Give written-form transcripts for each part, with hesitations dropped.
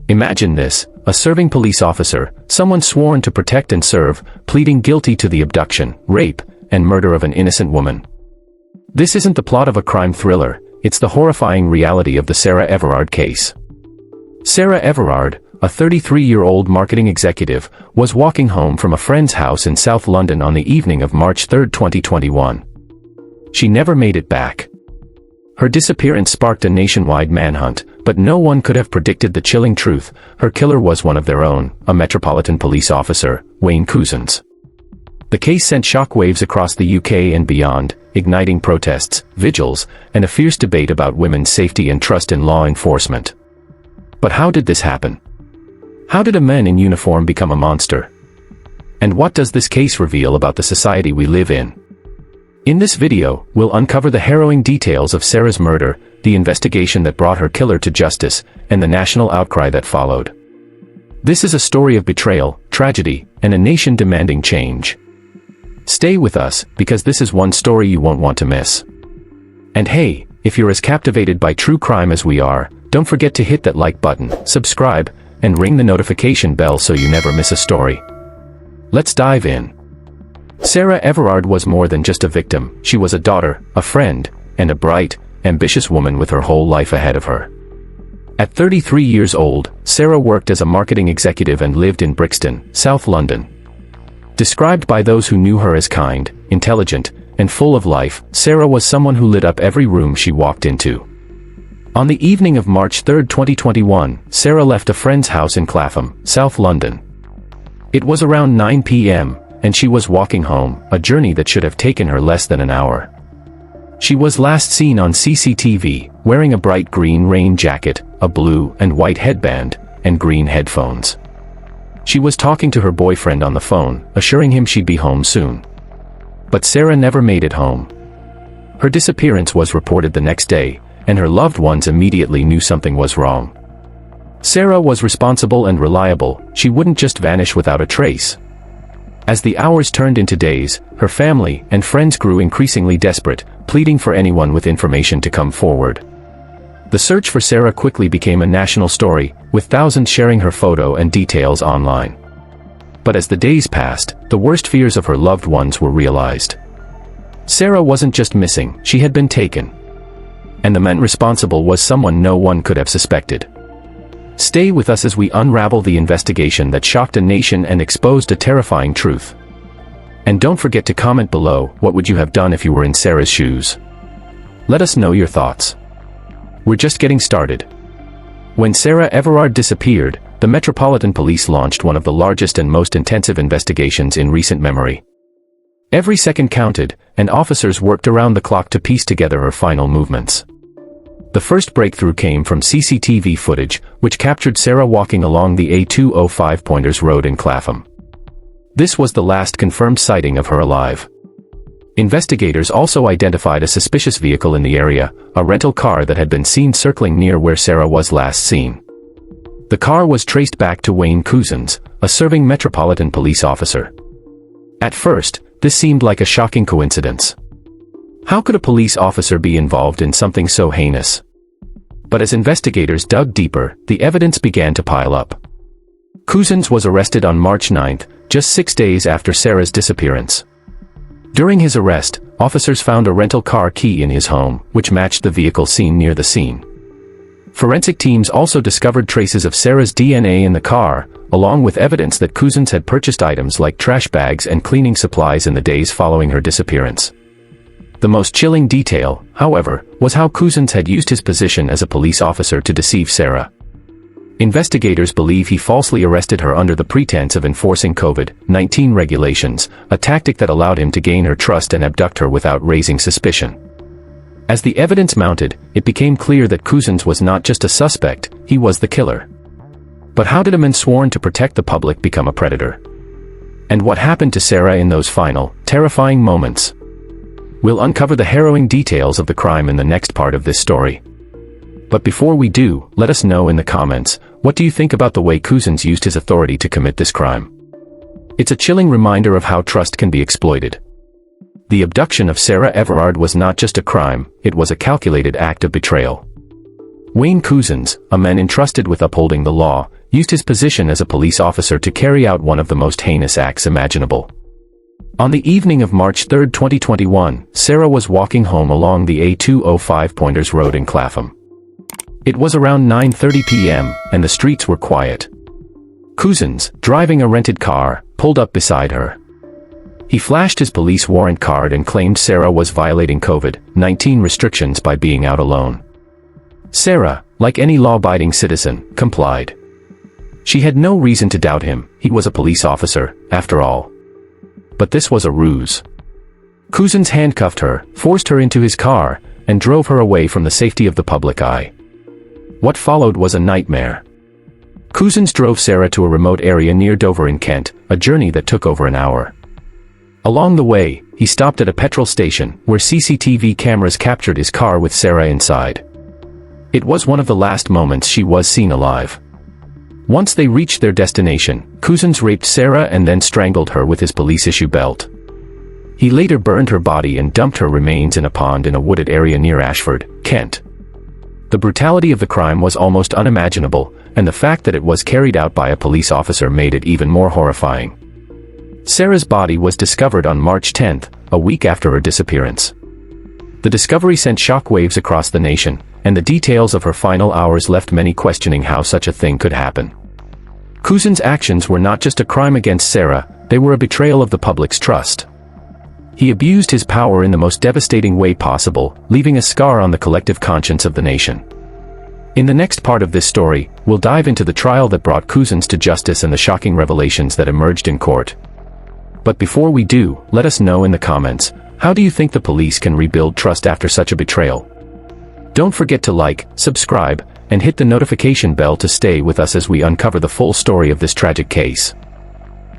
Imagine this, a serving police officer, someone sworn to protect and serve, pleading guilty to the abduction, rape, and murder of an innocent woman. This isn't the plot of a crime thriller, it's the horrifying reality of the Sarah Everard case. Sarah Everard, a 33-year-old marketing executive, was walking home from a friend's house in South London on the evening of March 3, 2021. She never made it back. Her disappearance sparked a nationwide manhunt, but no one could have predicted the chilling truth: her killer was one of their own, a Metropolitan Police officer, Wayne Couzens. The case sent shockwaves across the UK and beyond, igniting protests, vigils, and a fierce debate about women's safety and trust in law enforcement. But how did this happen? How did a man in uniform become a monster? And what does this case reveal about the society we live in? In this video, we'll uncover the harrowing details of Sarah's murder, the investigation that brought her killer to justice, and the national outcry that followed. This is a story of betrayal, tragedy, and a nation demanding change. Stay with us, because this is one story you won't want to miss. And hey, if you're as captivated by true crime as we are, don't forget to hit that like button, subscribe, and ring the notification bell so you never miss a story. Let's dive in. Sarah Everard was more than just a victim. She was a daughter, a friend, and a bright, ambitious woman with her whole life ahead of her. At 33 years old, Sarah worked as a marketing executive and lived in Brixton, South London. Described by those who knew her as kind, intelligent, and full of life, Sarah was someone who lit up every room she walked into. On the evening of March 3, 2021, Sarah left a friend's house in Clapham, South London. It was around 9 p.m., and she was walking home, a journey that should have taken her less than an hour. She was last seen on CCTV, wearing a bright green rain jacket, a blue and white headband, and green headphones. She was talking to her boyfriend on the phone, assuring him she'd be home soon. But Sarah never made it home. Her disappearance was reported the next day, and her loved ones immediately knew something was wrong. Sarah was responsible and reliable. She wouldn't just vanish without a trace. As the hours turned into days, her family and friends grew increasingly desperate, pleading for anyone with information to come forward. The search for Sarah quickly became a national story, with thousands sharing her photo and details online. But as the days passed, the worst fears of her loved ones were realized. Sarah wasn't just missing, she had been taken. And the man responsible was someone no one could have suspected. Stay with us as we unravel the investigation that shocked a nation and exposed a terrifying truth. And don't forget to comment below, what would you have done if you were in Sarah's shoes? Let us know your thoughts. We're just getting started. When Sarah Everard disappeared, the Metropolitan Police launched one of the largest and most intensive investigations in recent memory. Every second counted, and officers worked around the clock to piece together her final movements. The first breakthrough came from CCTV footage, which captured Sarah walking along the A205 Pointers Road in Clapham. This was the last confirmed sighting of her alive. Investigators also identified a suspicious vehicle in the area, a rental car that had been seen circling near where Sarah was last seen. The car was traced back to Wayne Couzens, a serving Metropolitan Police officer. At first, this seemed like a shocking coincidence. How could a police officer be involved in something so heinous? But as investigators dug deeper, the evidence began to pile up. Couzens was arrested on March 9, just 6 days after Sarah's disappearance. During his arrest, officers found a rental car key in his home, which matched the vehicle seen near the scene. Forensic teams also discovered traces of Sarah's DNA in the car, along with evidence that Couzens had purchased items like trash bags and cleaning supplies in the days following her disappearance. The most chilling detail, however, was how Couzens had used his position as a police officer to deceive Sarah. Investigators believe he falsely arrested her under the pretense of enforcing COVID-19 regulations, a tactic that allowed him to gain her trust and abduct her without raising suspicion. As the evidence mounted, it became clear that Couzens was not just a suspect, he was the killer. But how did a man sworn to protect the public become a predator? And what happened to Sarah in those final, terrifying moments? We'll uncover the harrowing details of the crime in the next part of this story. But before we do, let us know in the comments, what do you think about the way Couzens used his authority to commit this crime? It's a chilling reminder of how trust can be exploited. The abduction of Sarah Everard was not just a crime, it was a calculated act of betrayal. Wayne Couzens, a man entrusted with upholding the law, used his position as a police officer to carry out one of the most heinous acts imaginable. On the evening of March 3, 2021, Sarah was walking home along the A205 Pointers Road in Clapham. It was around 9:30 p.m., and the streets were quiet. Couzens, driving a rented car, pulled up beside her. He flashed his police warrant card and claimed Sarah was violating COVID-19 restrictions by being out alone. Sarah, like any law-abiding citizen, complied. She had no reason to doubt him. He was a police officer, after all. But this was a ruse. Couzens handcuffed her, forced her into his car, and drove her away from the safety of the public eye. What followed was a nightmare. Couzens drove Sarah to a remote area near Dover in Kent, a journey that took over an hour. Along the way, he stopped at a petrol station, where CCTV cameras captured his car with Sarah inside. It was one of the last moments she was seen alive. Once they reached their destination, Couzens raped Sarah and then strangled her with his police-issue belt. He later burned her body and dumped her remains in a pond in a wooded area near Ashford, Kent. The brutality of the crime was almost unimaginable, and the fact that it was carried out by a police officer made it even more horrifying. Sarah's body was discovered on March 10, a week after her disappearance. The discovery sent shockwaves across the nation, and the details of her final hours left many questioning how such a thing could happen. Couzens' actions were not just a crime against Sarah, they were a betrayal of the public's trust. He abused his power in the most devastating way possible, leaving a scar on the collective conscience of the nation. In the next part of this story, we'll dive into the trial that brought Couzens to justice and the shocking revelations that emerged in court. But before we do, let us know in the comments, how do you think the police can rebuild trust after such a betrayal? Don't forget to like, subscribe, and hit the notification bell to stay with us as we uncover the full story of this tragic case.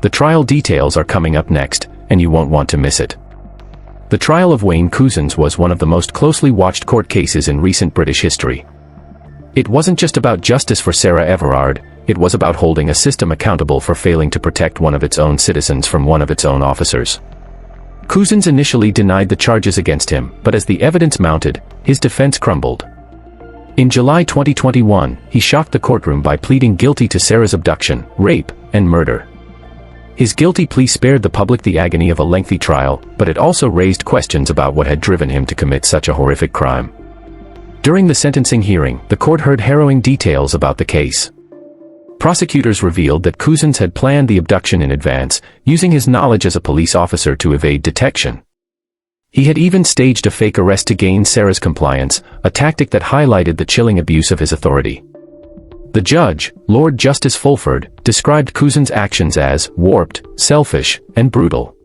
The trial details are coming up next, and you won't want to miss it. The trial of Wayne Couzens was one of the most closely watched court cases in recent British history. It wasn't just about justice for Sarah Everard, it was about holding a system accountable for failing to protect one of its own citizens from one of its own officers. Couzens initially denied the charges against him, but as the evidence mounted, his defense crumbled. In July 2021, he shocked the courtroom by pleading guilty to Sarah's abduction, rape, and murder. His guilty plea spared the public the agony of a lengthy trial, but it also raised questions about what had driven him to commit such a horrific crime. During the sentencing hearing, the court heard harrowing details about the case. Prosecutors revealed that Couzens had planned the abduction in advance, using his knowledge as a police officer to evade detection. He had even staged a fake arrest to gain Sarah's compliance, a tactic that highlighted the chilling abuse of his authority. The judge, Lord Justice Fulford, described Couzens' actions as warped, selfish, and brutal.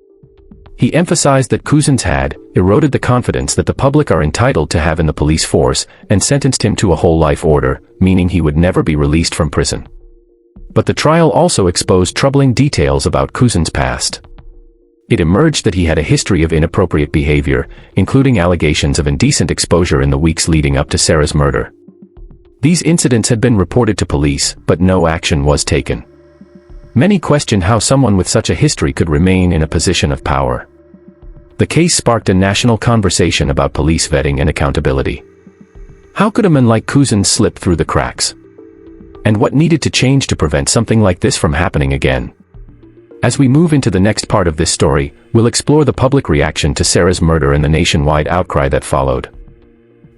He emphasized that Couzens had eroded the confidence that the public are entitled to have in the police force, and sentenced him to a whole life order, meaning he would never be released from prison. But the trial also exposed troubling details about Couzens' past. It emerged that he had a history of inappropriate behavior, including allegations of indecent exposure in the weeks leading up to Sarah's murder. These incidents had been reported to police, but no action was taken. Many questioned how someone with such a history could remain in a position of power. The case sparked a national conversation about police vetting and accountability. How could a man like Couzens slip through the cracks? And what needed to change to prevent something like this from happening again? As we move into the next part of this story, we'll explore the public reaction to Sarah's murder and the nationwide outcry that followed.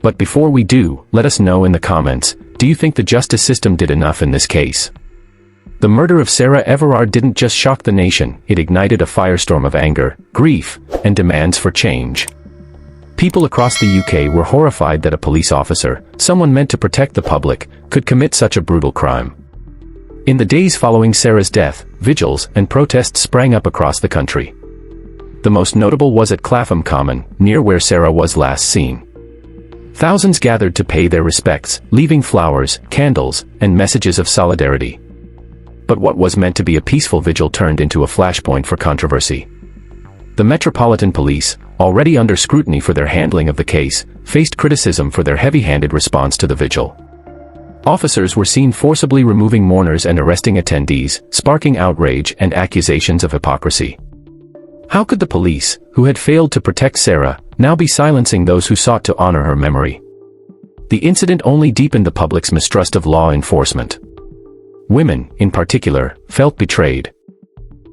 But before we do, let us know in the comments, do you think the justice system did enough in this case? The murder of Sarah Everard didn't just shock the nation, it ignited a firestorm of anger, grief, and demands for change. People across the UK were horrified that a police officer, someone meant to protect the public, could commit such a brutal crime. In the days following Sarah's death, vigils and protests sprang up across the country. The most notable was at Clapham Common, near where Sarah was last seen. Thousands gathered to pay their respects, leaving flowers, candles, and messages of solidarity. But what was meant to be a peaceful vigil turned into a flashpoint for controversy. The Metropolitan Police, already under scrutiny for their handling of the case, faced criticism for their heavy-handed response to the vigil. Officers were seen forcibly removing mourners and arresting attendees, sparking outrage and accusations of hypocrisy. How could the police, who had failed to protect Sarah, now be silencing those who sought to honor her memory? The incident only deepened the public's mistrust of law enforcement. Women, in particular, felt betrayed.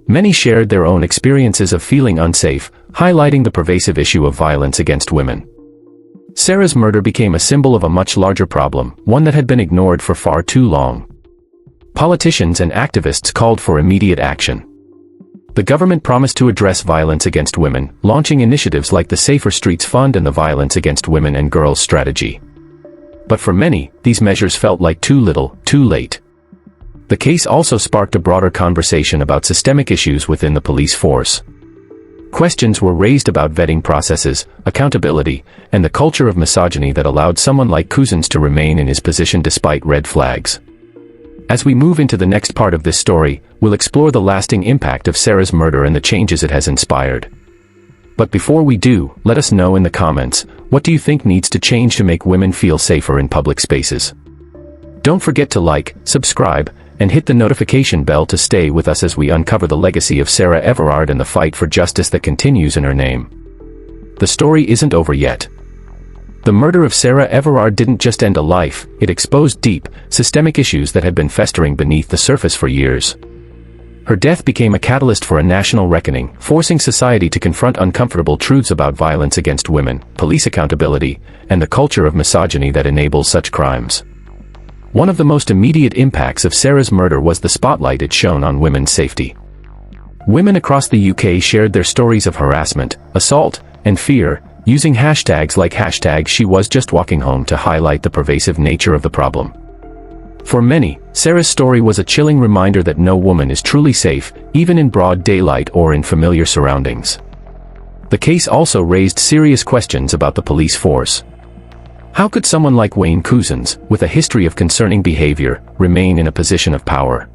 Many shared their own experiences of feeling unsafe, highlighting the pervasive issue of violence against women. Sarah's murder became a symbol of a much larger problem, one that had been ignored for far too long. Politicians and activists called for immediate action. The government promised to address violence against women, launching initiatives like the Safer Streets Fund and the Violence Against Women and Girls Strategy. But for many, these measures felt like too little, too late. The case also sparked a broader conversation about systemic issues within the police force. Questions were raised about vetting processes, accountability, and the culture of misogyny that allowed someone like Couzens to remain in his position despite red flags. As we move into the next part of this story, we'll explore the lasting impact of Sarah's murder and the changes it has inspired. But before we do, let us know in the comments, what do you think needs to change to make women feel safer in public spaces? Don't forget to like, subscribe, and hit the notification bell to stay with us as we uncover the legacy of Sarah Everard and the fight for justice that continues in her name. The story isn't over yet. The murder of Sarah Everard didn't just end a life, it exposed deep, systemic issues that had been festering beneath the surface for years. Her death became a catalyst for a national reckoning, forcing society to confront uncomfortable truths about violence against women, police accountability, and the culture of misogyny that enables such crimes. One of the most immediate impacts of Sarah's murder was the spotlight it shone on women's safety. Women across the UK shared their stories of harassment, assault, and fear, using hashtags like #SheWasJustWalkingHome to highlight the pervasive nature of the problem. For many, Sarah's story was a chilling reminder that no woman is truly safe, even in broad daylight or in familiar surroundings. The case also raised serious questions about the police force. How could someone like Wayne Couzens, with a history of concerning behavior, remain in a position of power?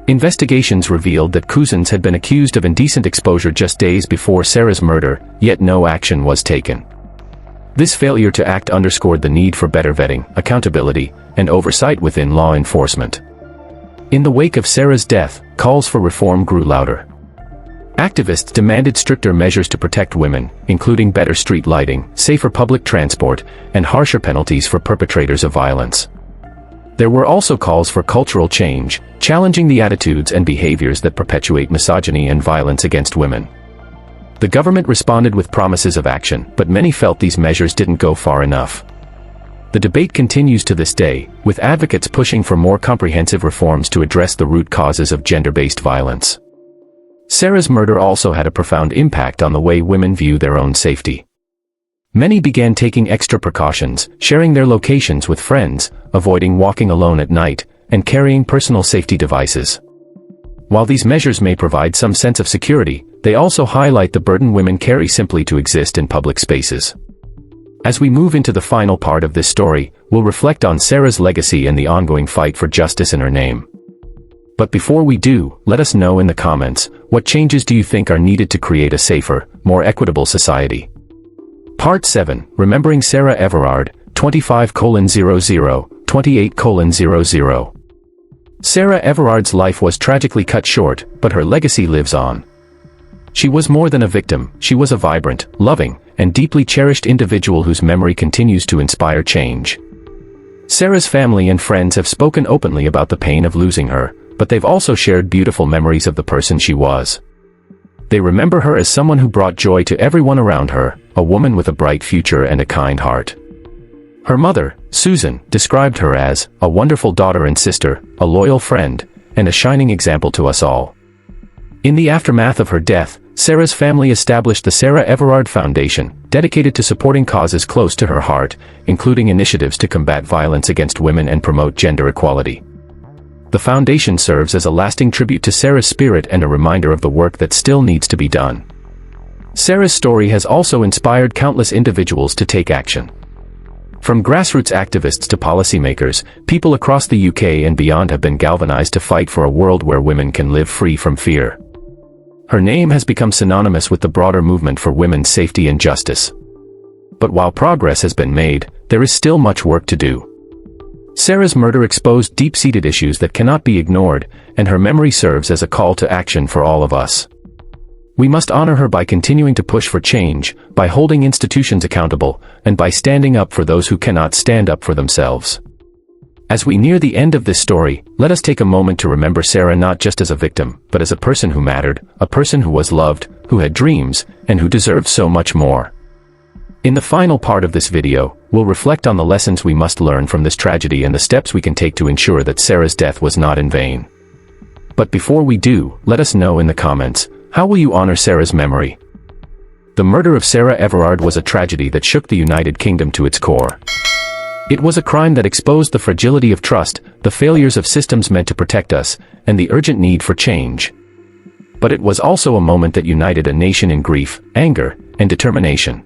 Investigations revealed that Couzens had been accused of indecent exposure just days before Sarah's murder, yet no action was taken. This failure to act underscored the need for better vetting, accountability, and oversight within law enforcement. In the wake of Sarah's death, calls for reform grew louder. Activists demanded stricter measures to protect women, including better street lighting, safer public transport, and harsher penalties for perpetrators of violence. There were also calls for cultural change, challenging the attitudes and behaviors that perpetuate misogyny and violence against women. The government responded with promises of action, but many felt these measures didn't go far enough. The debate continues to this day, with advocates pushing for more comprehensive reforms to address the root causes of gender-based violence. Sarah's murder also had a profound impact on the way women view their own safety. Many began taking extra precautions, sharing their locations with friends, avoiding walking alone at night, and carrying personal safety devices. While these measures may provide some sense of security, they also highlight the burden women carry simply to exist in public spaces. As we move into the final part of this story, we'll reflect on Sarah's legacy and the ongoing fight for justice in her name. But before we do, let us know in the comments, what changes do you think are needed to create a safer, more equitable society? Part 7, Remembering Sarah Everard, 25:00, 28:00. Sarah Everard's life was tragically cut short, but her legacy lives on. She was more than a victim, she was a vibrant, loving, and deeply cherished individual whose memory continues to inspire change. Sarah's family and friends have spoken openly about the pain of losing her, but they've also shared beautiful memories of the person she was. They remember her as someone who brought joy to everyone around her, a woman with a bright future and a kind heart. Her mother, Susan, described her as a wonderful daughter and sister, a loyal friend, and a shining example to us all. In the aftermath of her death, Sarah's family established the Sarah Everard Foundation, dedicated to supporting causes close to her heart, including initiatives to combat violence against women and promote gender equality. The foundation serves as a lasting tribute to Sarah's spirit and a reminder of the work that still needs to be done. Sarah's story has also inspired countless individuals to take action. From grassroots activists to policymakers, people across the UK and beyond have been galvanized to fight for a world where women can live free from fear. Her name has become synonymous with the broader movement for women's safety and justice. But while progress has been made, there is still much work to do. Sarah's murder exposed deep-seated issues that cannot be ignored, and her memory serves as a call to action for all of us. We must honor her by continuing to push for change, by holding institutions accountable, and by standing up for those who cannot stand up for themselves. As we near the end of this story, let us take a moment to remember Sarah not just as a victim, but as a person who mattered, a person who was loved, who had dreams, and who deserved so much more. In the final part of this video, we'll reflect on the lessons we must learn from this tragedy and the steps we can take to ensure that Sarah's death was not in vain. But before we do, let us know in the comments, how will you honor Sarah's memory? The murder of Sarah Everard was a tragedy that shook the United Kingdom to its core. It was a crime that exposed the fragility of trust, the failures of systems meant to protect us, and the urgent need for change. But it was also a moment that united a nation in grief, anger, and determination.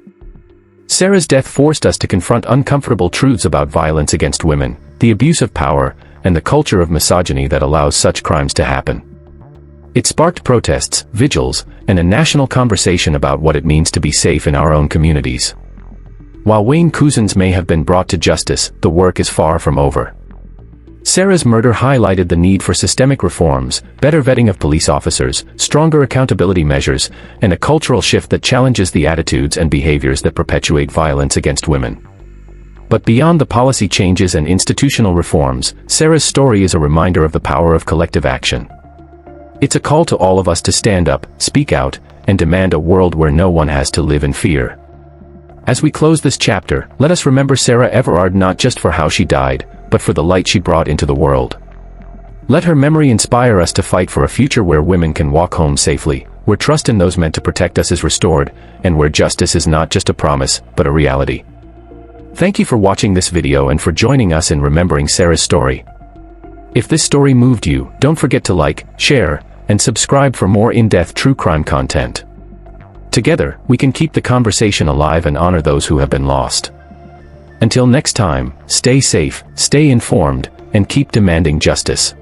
Sarah's death forced us to confront uncomfortable truths about violence against women, the abuse of power, and the culture of misogyny that allows such crimes to happen. It sparked protests, vigils, and a national conversation about what it means to be safe in our own communities. While Wayne Couzens may have been brought to justice, the work is far from over. Sarah's murder highlighted the need for systemic reforms, better vetting of police officers, stronger accountability measures, and a cultural shift that challenges the attitudes and behaviors that perpetuate violence against women. But beyond the policy changes and institutional reforms, Sarah's story is a reminder of the power of collective action. It's a call to all of us to stand up, speak out, and demand a world where no one has to live in fear. As we close this chapter, let us remember Sarah Everard not just for how she died, but for the light she brought into the world. Let her memory inspire us to fight for a future where women can walk home safely, where trust in those meant to protect us is restored, and where justice is not just a promise, but a reality. Thank you for watching this video and for joining us in remembering Sarah's story. If this story moved you, don't forget to like, share, and subscribe for more in-depth true crime content. Together, we can keep the conversation alive and honor those who have been lost. Until next time, stay safe, stay informed, and keep demanding justice.